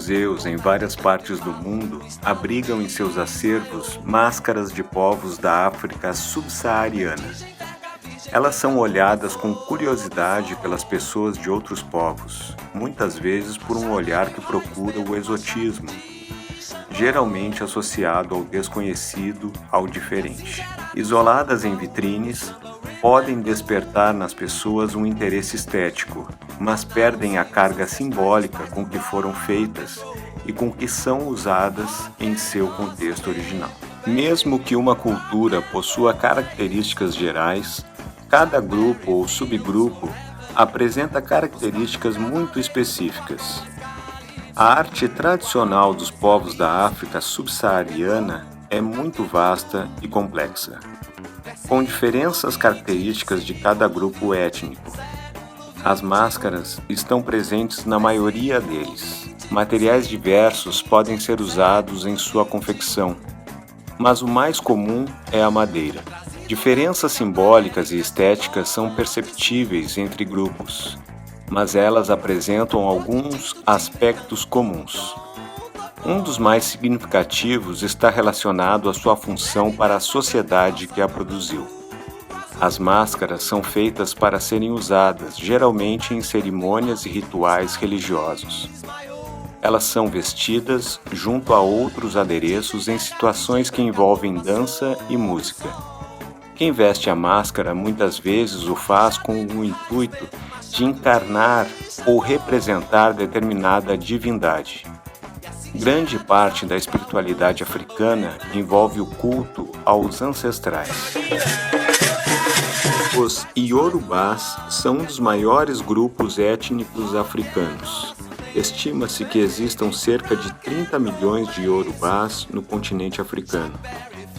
museus em várias partes do mundo abrigam em seus acervos máscaras de povos da África subsaariana. Elas são olhadas com curiosidade pelas pessoas de outros povos, muitas vezes por um olhar que procura o exotismo, geralmente associado ao desconhecido, ao diferente. Isoladas em vitrines, podem despertar nas pessoas um interesse estético, mas perdem a carga simbólica com que foram feitas e com que são usadas em seu contexto original. Mesmo que uma cultura possua características gerais, cada grupo ou subgrupo apresenta características muito específicas. A arte tradicional dos povos da África subsaariana é muito vasta e complexa, com diferenças características de cada grupo étnico. As máscaras estão presentes na maioria deles. Materiais diversos podem ser usados em sua confecção, mas o mais comum é a madeira. Diferenças simbólicas e estéticas são perceptíveis entre grupos, mas elas apresentam alguns aspectos comuns. Um dos mais significativos está relacionado à sua função para a sociedade que a produziu. As máscaras são feitas para serem usadas, geralmente em cerimônias e rituais religiosos. Elas são vestidas junto a outros adereços em situações que envolvem dança e música. Quem veste a máscara muitas vezes o faz com o intuito de encarnar ou representar determinada divindade. Grande parte da espiritualidade africana envolve o culto aos ancestrais. Os Iorubás são um dos maiores grupos étnicos africanos. Estima-se que existam cerca de 30 milhões de Iorubás no continente africano,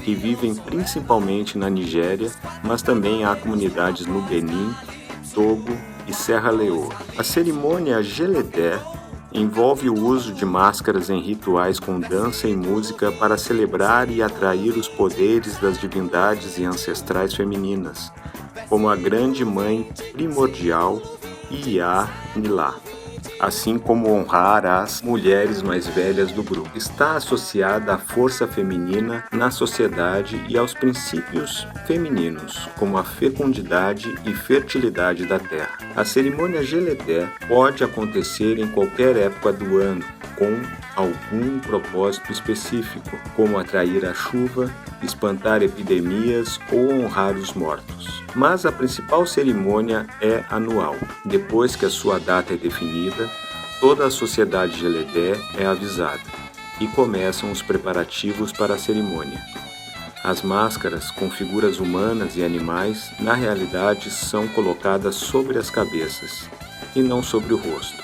que vivem principalmente na Nigéria, mas também há comunidades no Benin, Togo e Serra Leoa. A cerimônia Geledé envolve o uso de máscaras em rituais com dança e música para celebrar e atrair os poderes das divindades e ancestrais femininas, como a Grande Mãe Primordial Iya Nilá, assim como honrar as mulheres mais velhas do grupo. Está associada à força feminina na sociedade e aos princípios femininos, como a fecundidade e fertilidade da terra. A cerimônia Geledé pode acontecer em qualquer época do ano, com algum propósito específico, como atrair a chuva, espantar epidemias ou honrar os mortos. Mas a principal cerimônia é anual. Depois que a sua data é definida, toda a sociedade Geledé é avisada e começam os preparativos para a cerimônia. As máscaras com figuras humanas e animais, na realidade, são colocadas sobre as cabeças e não sobre o rosto.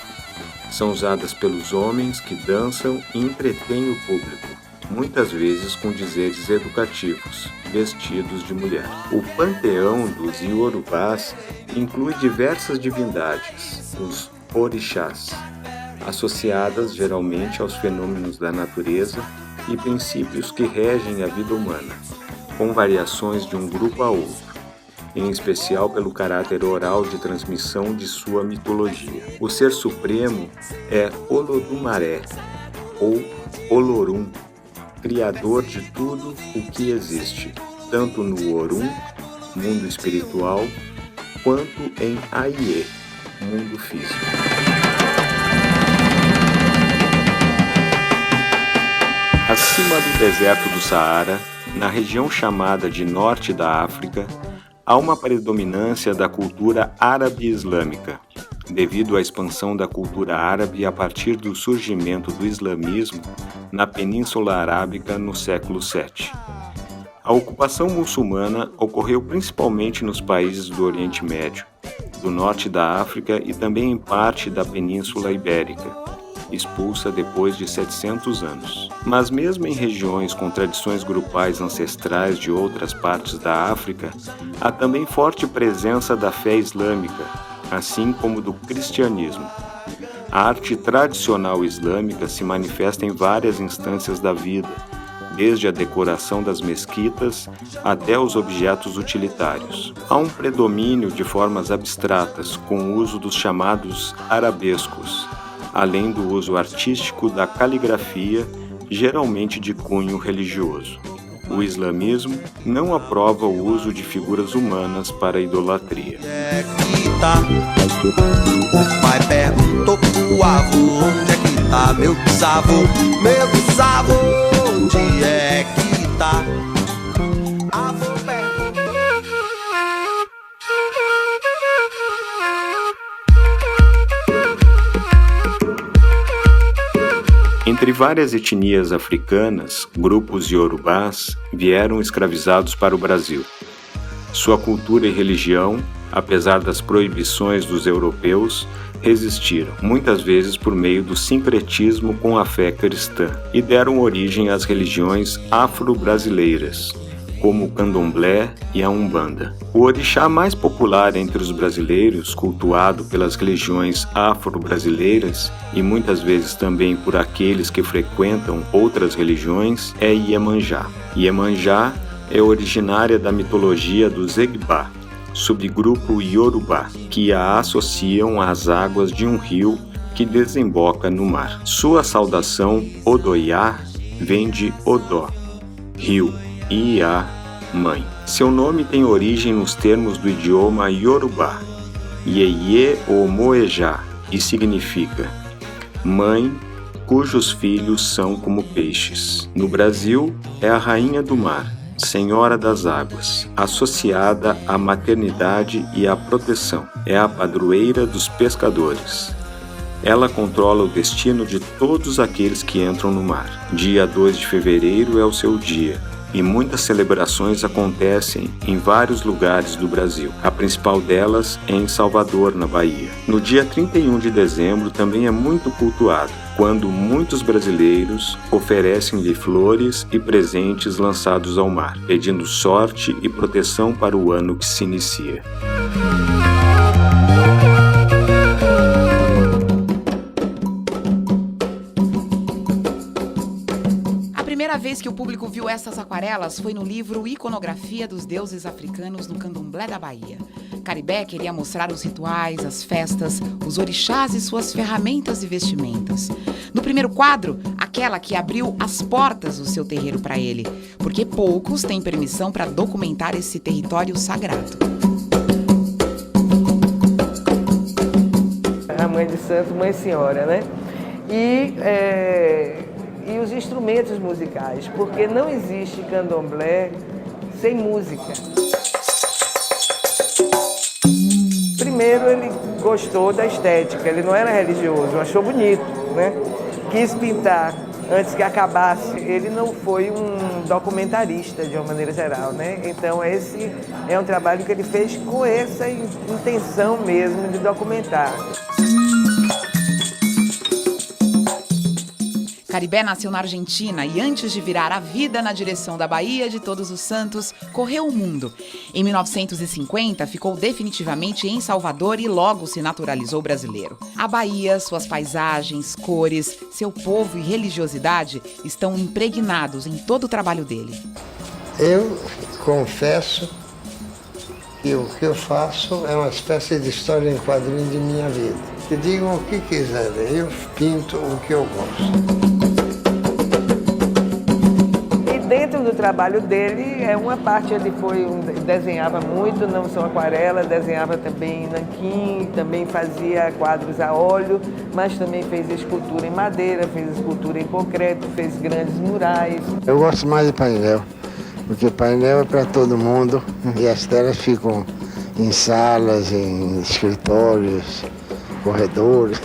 São usadas pelos homens que dançam e entretêm o público, muitas vezes com dizeres educativos, vestidos de mulher. O panteão dos Iorubás inclui diversas divindades, os orixás, associadas geralmente aos fenômenos da natureza e princípios que regem a vida humana, com variações de um grupo a outro, em especial pelo caráter oral de transmissão de sua mitologia. O ser supremo é Olodumaré, ou Olorum, criador de tudo o que existe, tanto no Orum, mundo espiritual, quanto em Aie, mundo físico. Acima do deserto do Saara, na região chamada de Norte da África, há uma predominância da cultura árabe-islâmica, devido à expansão da cultura árabe a partir do surgimento do islamismo na Península Arábica no século VII. A ocupação muçulmana ocorreu principalmente nos países do Oriente Médio, do norte da África e também em parte da Península Ibérica, expulsa depois de 700 anos. Mas mesmo em regiões com tradições grupais ancestrais de outras partes da África, há também forte presença da fé islâmica, assim como do cristianismo. A arte tradicional islâmica se manifesta em várias instâncias da vida, desde a decoração das mesquitas até os objetos utilitários. Há um predomínio de formas abstratas, com o uso dos chamados arabescos, além do uso artístico da caligrafia, geralmente de cunho religioso. O islamismo não aprova o uso de figuras humanas para a idolatria. O pai perguntou pro avô: onde é que tá meu bisavô? Meu bisavô, onde é que tá? Avô perguntou. Entre várias etnias africanas, grupos iorubás vieram escravizados para o Brasil. Sua cultura e religião, apesar das proibições dos europeus, resistiram, muitas vezes por meio do sincretismo com a fé cristã, e deram origem às religiões afro-brasileiras, como o candomblé e a umbanda. O orixá mais popular entre os brasileiros, cultuado pelas religiões afro-brasileiras e muitas vezes também por aqueles que frequentam outras religiões, é Iemanjá. Iemanjá é originária da mitologia dos Egbá, subgrupo iorubá, que a associam às águas de um rio que desemboca no mar. Sua saudação, Odoiá, vem de Odó, rio, e Iá, mãe. Seu nome tem origem nos termos do idioma iorubá, Ieye ou Moejá, e significa mãe cujos filhos são como peixes. No Brasil, é a rainha do mar, Senhora das Águas, associada à maternidade e à proteção. É a padroeira dos pescadores. Ela controla o destino de todos aqueles que entram no mar. Dia 2 de fevereiro é o seu dia, e muitas celebrações acontecem em vários lugares do Brasil. A principal delas é em Salvador, na Bahia. No dia 31 de dezembro também é muito cultuado, quando muitos brasileiros oferecem-lhe flores e presentes lançados ao mar, pedindo sorte e proteção para o ano que se inicia. A primeira vez que o público viu essas aquarelas foi no livro Iconografia dos Deuses Africanos no Candomblé da Bahia. Caribé queria mostrar os rituais, as festas, os orixás e suas ferramentas e vestimentas. No primeiro quadro, aquela que abriu as portas do seu terreiro para ele, porque poucos têm permissão para documentar esse território sagrado. A mãe de santo, mãe senhora, né? E os instrumentos musicais, porque não existe candomblé sem música. Primeiro, ele gostou da estética, ele não era religioso, achou bonito, né? Quis pintar antes que acabasse. Ele não foi um documentarista, de uma maneira geral, né? Então, esse é um trabalho que ele fez com essa intenção mesmo de documentar. Caribé nasceu na Argentina e antes de virar a vida na direção da Bahia de Todos os Santos, correu o mundo. Em 1950, ficou definitivamente em Salvador e logo se naturalizou brasileiro. A Bahia, suas paisagens, cores, seu povo e religiosidade estão impregnados em todo o trabalho dele. Eu confesso que o que eu faço é uma espécie de história em quadrinho de minha vida. Que digam o que quiserem, eu pinto o que eu gosto. Dentro do trabalho dele, uma parte ele desenhava muito, não só aquarela, desenhava também nanquim, também fazia quadros a óleo, mas também fez escultura em madeira, fez escultura em concreto, fez grandes murais. Eu gosto mais de painel, porque painel é para todo mundo e as telas ficam em salas, em escritórios, corredores.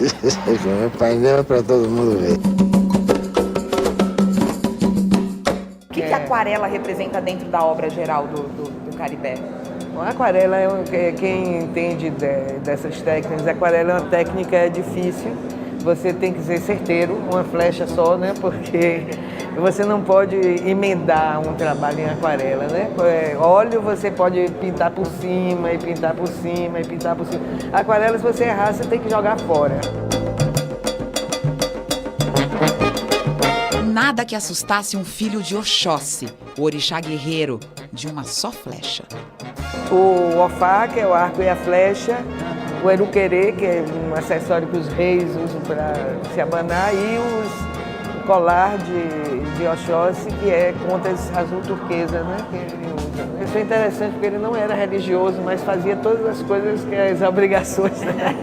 O painel é para todo mundo ver. O que a aquarela representa dentro da obra geral do Caribé? A aquarela, quem entende dessas técnicas, a aquarela é uma técnica difícil. Você tem que ser certeiro, uma flecha só, né? Porque você não pode emendar um trabalho em aquarela, né? Óleo você pode pintar por cima, e pintar por cima, e pintar por cima. Aquarela, se você errar, você tem que jogar fora. Nada que assustasse um filho de Oxóssi, o orixá guerreiro, de uma só flecha. O ofá, que é o arco e a flecha, o eruquerê, que é um acessório que os reis usam para se abanar, e o colar de Oxóssi, que é contas azul turquesa, né, que ele usa. Isso é interessante porque ele não era religioso, mas fazia todas as coisas, que as obrigações, né?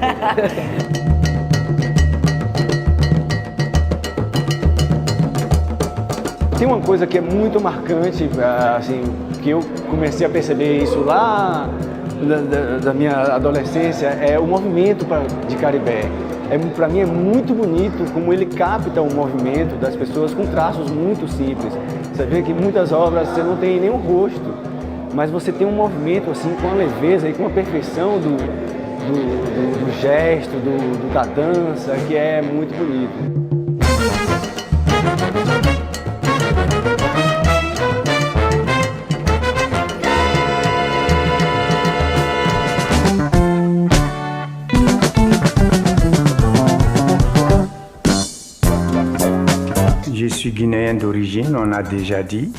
Tem uma coisa que é muito marcante, assim, que eu comecei a perceber isso lá da minha adolescência, é o movimento de Caribé. Para mim é muito bonito como ele capta o movimento das pessoas com traços muito simples. Você vê que muitas obras você não tem nenhum rosto, mas você tem um movimento assim com a leveza e com a perfeição do gesto, da dança, que é muito bonito. Je suis guinéen d'origine, on a déjà dit,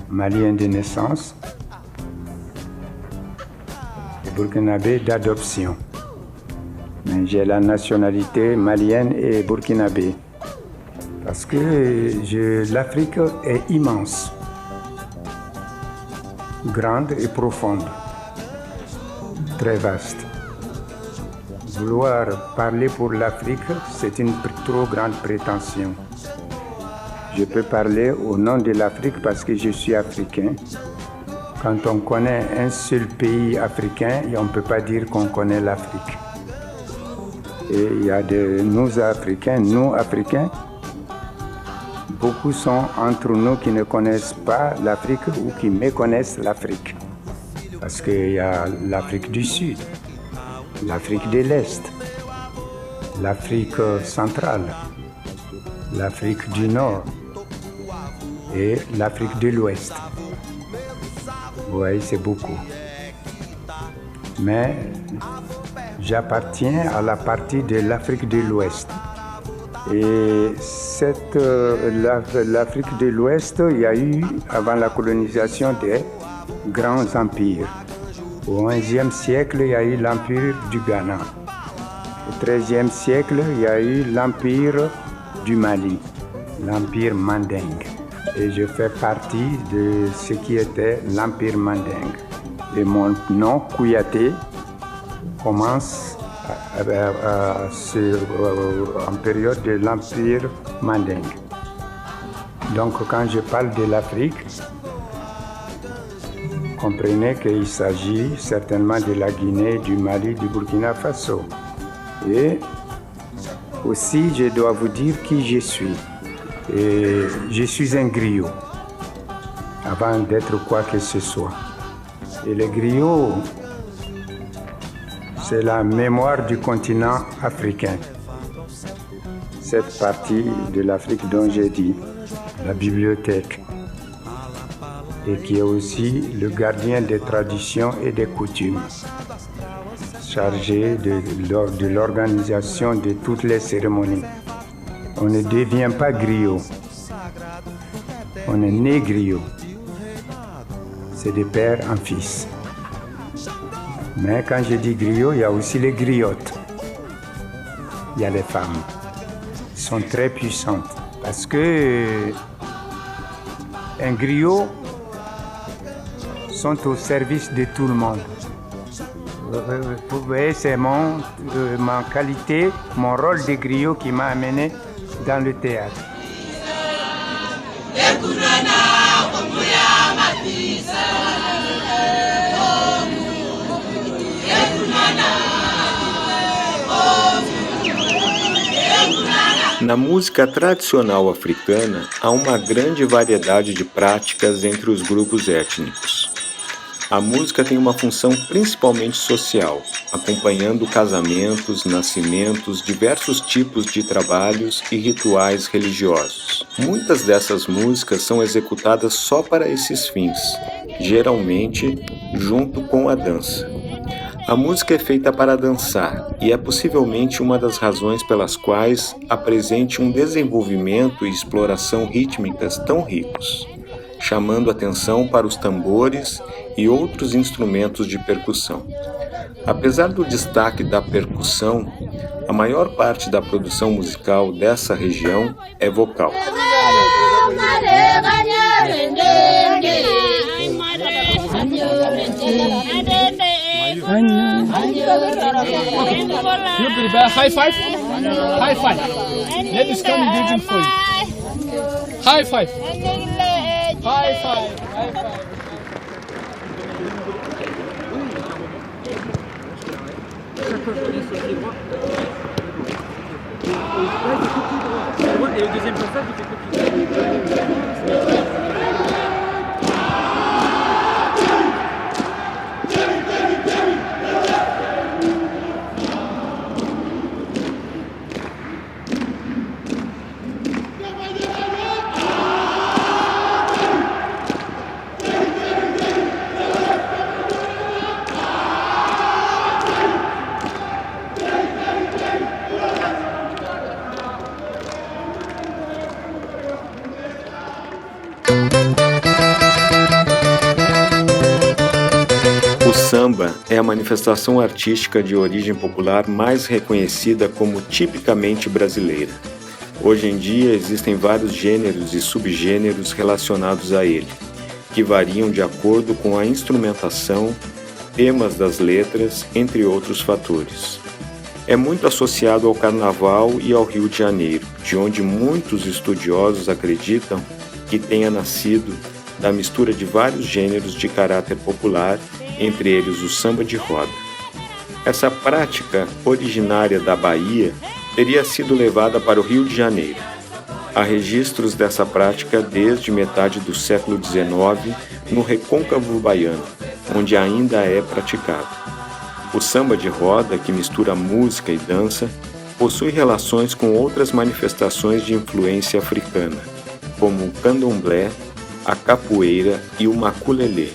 malien de naissance et burkinabé d'adoption. Mais j'ai la nationalité malienne et burkinabé parce que l'Afrique est immense, grande et profonde, très vaste. Vouloir parler pour l'Afrique, c'est une trop grande prétention. Je peux parler au nom de l'Afrique parce que je suis africain. Quand on connaît un seul pays africain, on ne peut pas dire qu'on connaît l'Afrique. Et il y a nous Africains, beaucoup sont entre nous qui ne connaissent pas l'Afrique ou qui méconnaissent l'Afrique. Parce qu'il y a l'Afrique du Sud, l'Afrique de l'Est, l'Afrique centrale, l'Afrique du Nord et l'Afrique de l'Ouest. Vous voyez, c'est beaucoup. Mais j'appartiens à la partie de l'Afrique de l'Ouest. Et l'Afrique de l'Ouest, il y a eu, avant la colonisation, des grands empires. Au XIe siècle, il y a eu l'empire du Ghana. Au XIIIe siècle, il y a eu l'empire du Mali, l'empire Mandingue. Et je fais partie de ce qui était l'empire Mandingue. Et mon nom, Kouyaté, commence en période de l'empire Mandingue. Donc quand je parle de l'Afrique, comprenez qu'il s'agit certainement de la Guinée, du Mali, du Burkina Faso. Et aussi, je dois vous dire qui je suis. Et je suis un griot, avant d'être quoi que ce soit. Et le griot, c'est la mémoire du continent africain. Cette partie de l'Afrique dont j'ai dit, la bibliothèque, et qui est aussi le gardien des traditions et des coutumes, chargé de l'organisation de toutes les cérémonies. On ne devient pas griot, on est né griot. C'est de père en fils. Mais quand je dis griot, il y a aussi les griottes. Il y a les femmes. Elles sont très puissantes parce que un griot sont au service de tout le monde. Vous voyez, c'est ma qualité, mon rôle de griot qui m'a amené dans le théâtre. Na música tradicional africana, há uma grande variedade de práticas entre os grupos étnicos. A música tem uma função principalmente social, acompanhando casamentos, nascimentos, diversos tipos de trabalhos e rituais religiosos. Muitas dessas músicas são executadas só para esses fins, geralmente junto com a dança. A música é feita para dançar e é possivelmente uma das razões pelas quais apresente um desenvolvimento e exploração rítmicas tão ricos, chamando atenção para os tambores e outros instrumentos de percussão. Apesar do destaque da percussão, a maior parte da produção musical dessa região é vocal. High five. High five. Ladies come and give him for you. High five. High five. High five. Et au deuxième passage, il fait O samba é a manifestação artística de origem popular mais reconhecida como tipicamente brasileira. Hoje em dia existem vários gêneros e subgêneros relacionados a ele, que variam de acordo com a instrumentação, temas das letras, entre outros fatores. É muito associado ao Carnaval e ao Rio de Janeiro, de onde muitos estudiosos acreditam que tenha nascido da mistura de vários gêneros de caráter popular, entre eles o samba de roda. Essa prática, originária da Bahia, teria sido levada para o Rio de Janeiro. Há registros dessa prática desde metade do século XIX no recôncavo baiano, onde ainda é praticado. O samba de roda, que mistura música e dança, possui relações com outras manifestações de influência africana, como o candomblé, a capoeira e o maculelê,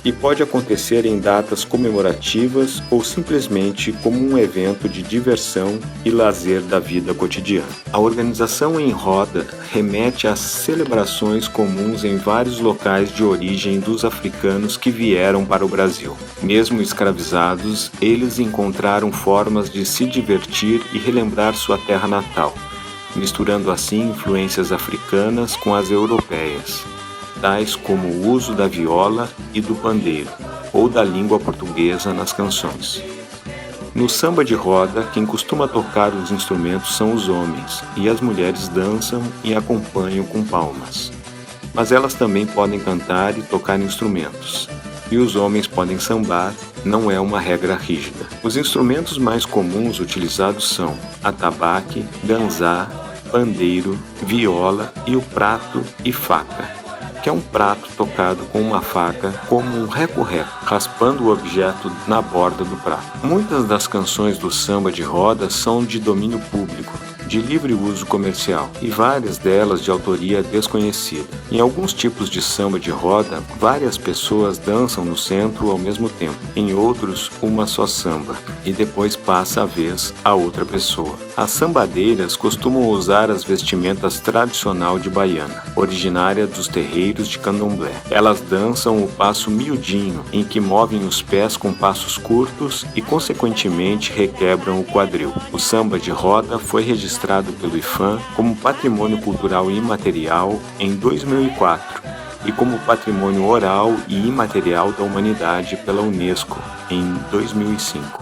e pode acontecer em datas comemorativas ou simplesmente como um evento de diversão e lazer da vida cotidiana. A organização em roda remete às celebrações comuns em vários locais de origem dos africanos que vieram para o Brasil. Mesmo escravizados, eles encontraram formas de se divertir e relembrar sua terra natal, misturando assim influências africanas com as europeias, tais como o uso da viola e do pandeiro, ou da língua portuguesa nas canções. No samba de roda, quem costuma tocar os instrumentos são os homens, e as mulheres dançam e acompanham com palmas. Mas elas também podem cantar e tocar instrumentos, e os homens podem sambar, não é uma regra rígida. Os instrumentos mais comuns utilizados são atabaque, ganzá, pandeiro, viola e o prato e faca, que é um prato tocado com uma faca como um reco-reco, raspando o objeto na borda do prato. Muitas das canções do samba de roda são de domínio público, de livre uso comercial, e várias delas de autoria desconhecida. Em alguns tipos de samba de roda, várias pessoas dançam no centro ao mesmo tempo. Em outros, uma só samba, e depois passa a vez a outra pessoa. As sambadeiras costumam usar as vestimentas tradicional de baiana, originária dos terreiros de candomblé. Elas dançam o passo miudinho, em que movem os pés com passos curtos e, consequentemente, requebram o quadril. O samba de roda foi registrado pelo IPHAN como Patrimônio Cultural Imaterial em 2004 e como Patrimônio Oral e Imaterial da Humanidade pela Unesco em 2005.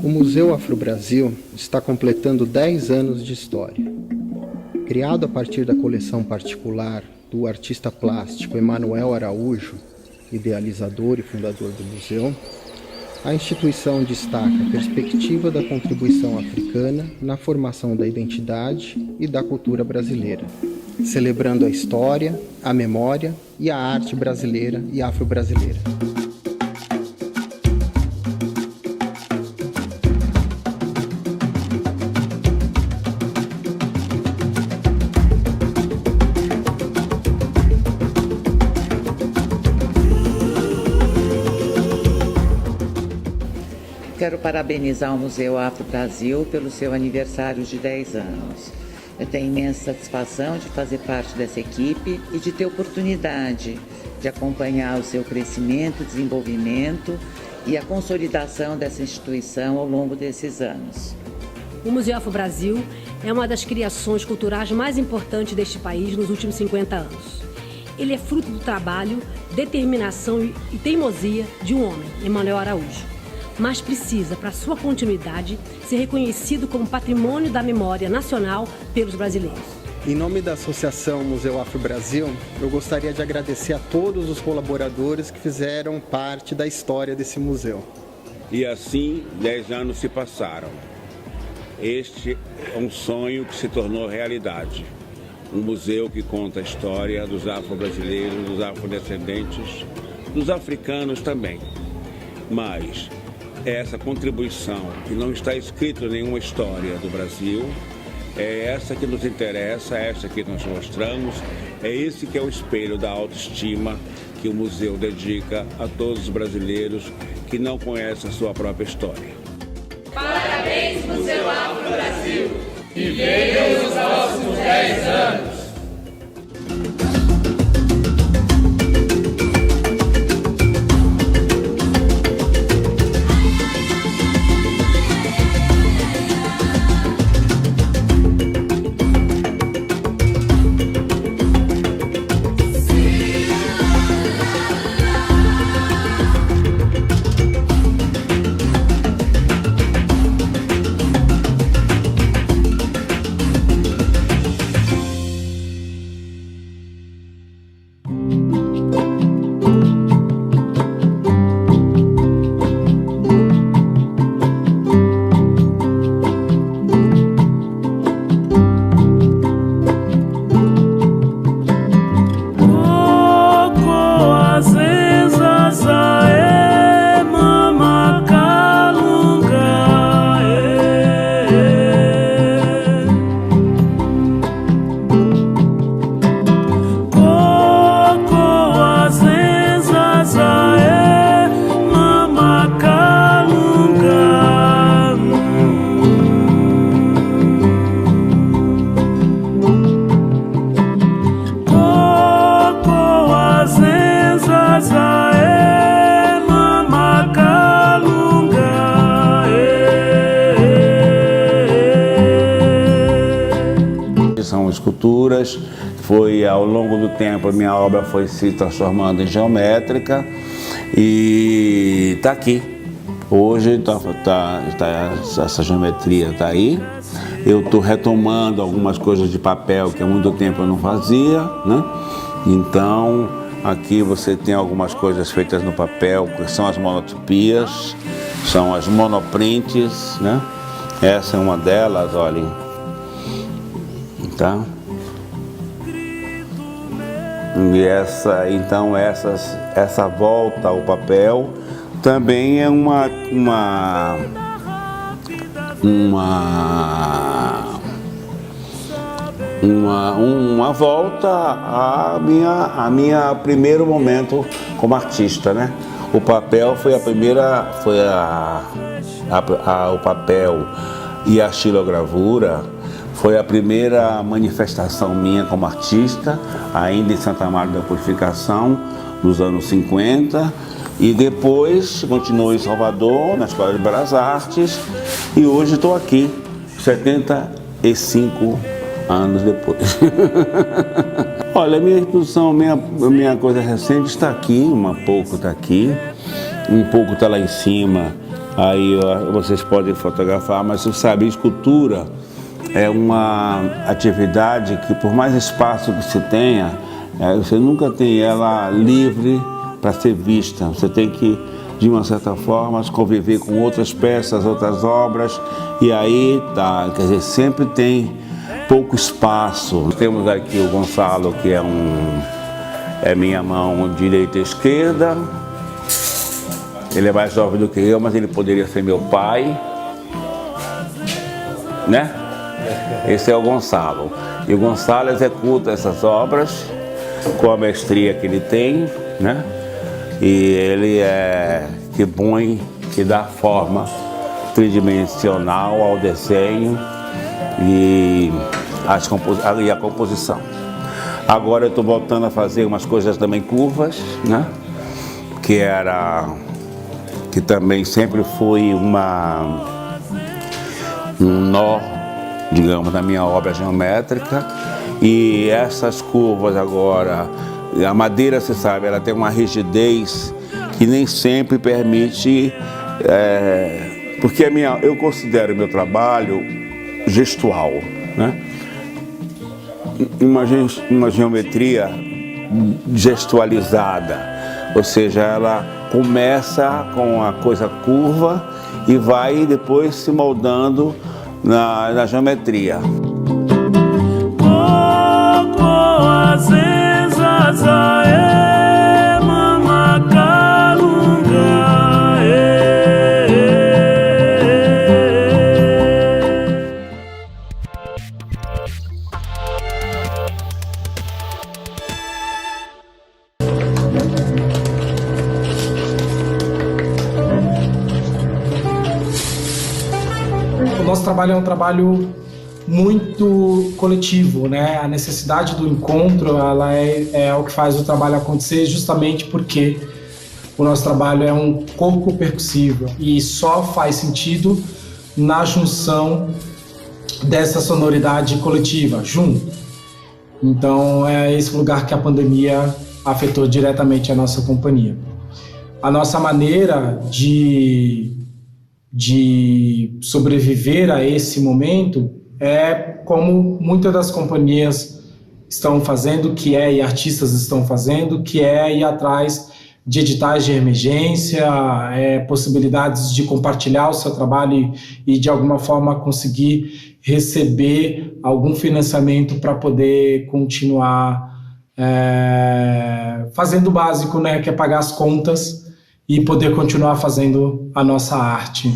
O Museu Afro-Brasil está completando 10 anos de história. Criado a partir da coleção particular do artista plástico Emanuel Araújo, idealizador e fundador do museu, a instituição destaca a perspectiva da contribuição africana na formação da identidade e da cultura brasileira, celebrando a história, a memória e a arte brasileira e afro-brasileira. Quero parabenizar o Museu Afro Brasil pelo seu aniversário de 10 anos. Eu tenho imensa satisfação de fazer parte dessa equipe e de ter oportunidade de acompanhar o seu crescimento, desenvolvimento e a consolidação dessa instituição ao longo desses anos. O Museu Afro Brasil é uma das criações culturais mais importantes deste país nos últimos 50 anos. Ele é fruto do trabalho, determinação e teimosia de um homem, Emanuel Araújo, mas precisa, para sua continuidade, ser reconhecido como patrimônio da memória nacional pelos brasileiros. Em nome da Associação Museu Afro Brasil, eu gostaria de agradecer a todos os colaboradores que fizeram parte da história desse museu. E assim, 10 anos se passaram. Este é um sonho que se tornou realidade. Um museu que conta a história dos afro-brasileiros, dos afrodescendentes, dos africanos também. Mas essa contribuição que não está escrita em nenhuma história do Brasil, é essa que nos interessa, é essa que nós mostramos, é esse que é o espelho da autoestima que o museu dedica a todos os brasileiros que não conhecem a sua própria história. Parabéns, Museu Afro Brasil! E venham os próximos 10 anos! São esculturas, foi ao longo do tempo a minha obra foi se transformando em geométrica e está aqui. Hoje essa geometria está aí. Eu estou retomando algumas coisas de papel que há muito tempo eu não fazia, né? Então aqui você tem algumas coisas feitas no papel, que são as monotopias, são as monoprints, né? Essa é uma delas, olhem. Tá? E essa volta ao papel também é uma volta à minha primeiro momento como artista, né? O papel foi o papel e a xilogravura foi a primeira manifestação minha como artista, ainda em Santa Maria da Purificação, nos anos 50, e depois continuei em Salvador, na Escola de Belas Artes, e hoje estou aqui, 75 anos depois. Olha, a minha exposição, minha coisa recente está aqui, um pouco está aqui, um pouco está lá em cima, aí vocês podem fotografar, mas você sabe, escultura é uma atividade que, por mais espaço que se tenha, você nunca tem ela livre para ser vista. Você tem que de uma certa forma, conviver com outras peças, outras obras, e aí tá, quer dizer, sempre tem pouco espaço. Temos aqui o Gonçalo, que é minha mão direita e esquerda. Ele é mais jovem do que eu, mas ele poderia ser meu pai, né? Esse é o Gonçalo. E o Gonçalo executa essas obras com a mestria que ele tem, né? E ele que põe, que dá forma tridimensional ao desenho e a composição. Agora eu estou voltando a fazer umas coisas também curvas, né? Que também sempre foi um nó, digamos, na minha obra geométrica. E essas curvas agora, a madeira, você sabe, ela tem uma rigidez que nem sempre permite, porque eu considero o meu trabalho gestual, né? Uma geometria gestualizada, ou seja, ela começa com a coisa curva e vai depois se moldando na geometria. O nosso trabalho é um trabalho muito coletivo, né? A necessidade do encontro, ela é o que faz o trabalho acontecer, justamente porque o nosso trabalho é um corpo percussivo e só faz sentido na junção dessa sonoridade coletiva, junto. Então é esse lugar que a pandemia afetou diretamente a nossa companhia. A nossa maneira de sobreviver a esse momento é como muitas das companhias estão fazendo, e artistas estão fazendo, que é ir atrás de editais de emergência, possibilidades de compartilhar o seu trabalho e de alguma forma conseguir receber algum financiamento para poder continuar fazendo o básico, né, que é pagar as contas e poder continuar fazendo a nossa arte.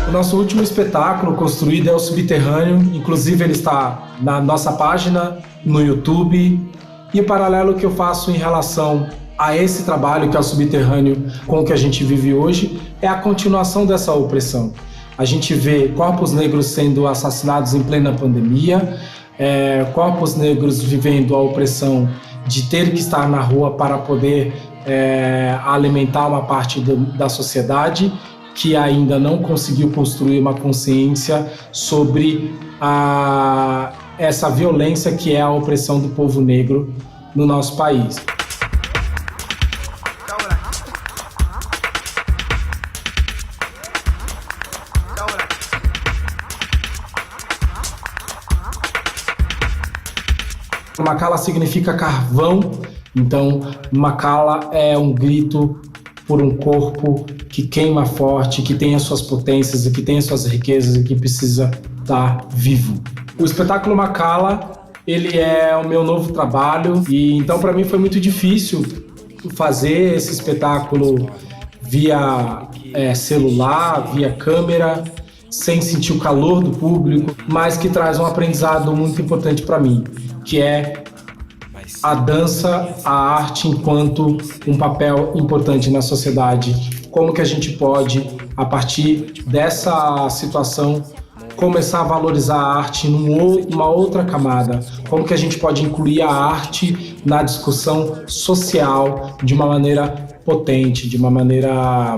O nosso último espetáculo construído é o Subterrâneo, inclusive ele está na nossa página, no YouTube, e o paralelo que eu faço em relação a esse trabalho que é o Subterrâneo com o que a gente vive hoje é a continuação dessa opressão. A gente vê corpos negros sendo assassinados em plena pandemia, corpos negros vivendo a opressão de ter que estar na rua para poder alimentar uma parte da sociedade que ainda não conseguiu construir uma consciência sobre essa violência que é a opressão do povo negro no nosso país. Macala significa carvão, então Macala é um grito por um corpo que queima forte, que tem as suas potências e que tem as suas riquezas e que precisa estar vivo. O espetáculo Macala, ele é o meu novo trabalho e então para mim foi muito difícil fazer esse espetáculo via celular, via câmera, sem sentir o calor do público, mas que traz um aprendizado muito importante para mim, que é a dança, a arte enquanto um papel importante na sociedade. Como que a gente pode, a partir dessa situação, começar a valorizar a arte numa outra camada? Como que a gente pode incluir a arte na discussão social de uma maneira potente, de uma maneira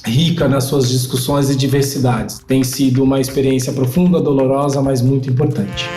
rica nas suas discussões e diversidades? Tem sido uma experiência profunda, dolorosa, mas muito importante.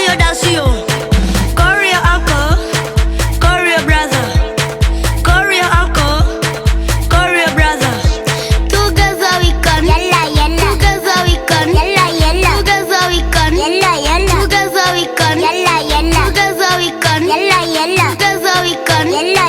Choreo Dacio, Choreo uncle, Choreo brother, Choreo uncle, Choreo brother. Together we can, yalla yalla. Together we can, yalla yalla. Together we can, yalla yalla. Together we can, yalla yalla. Together we can, yalla yalla. Together we can, yalla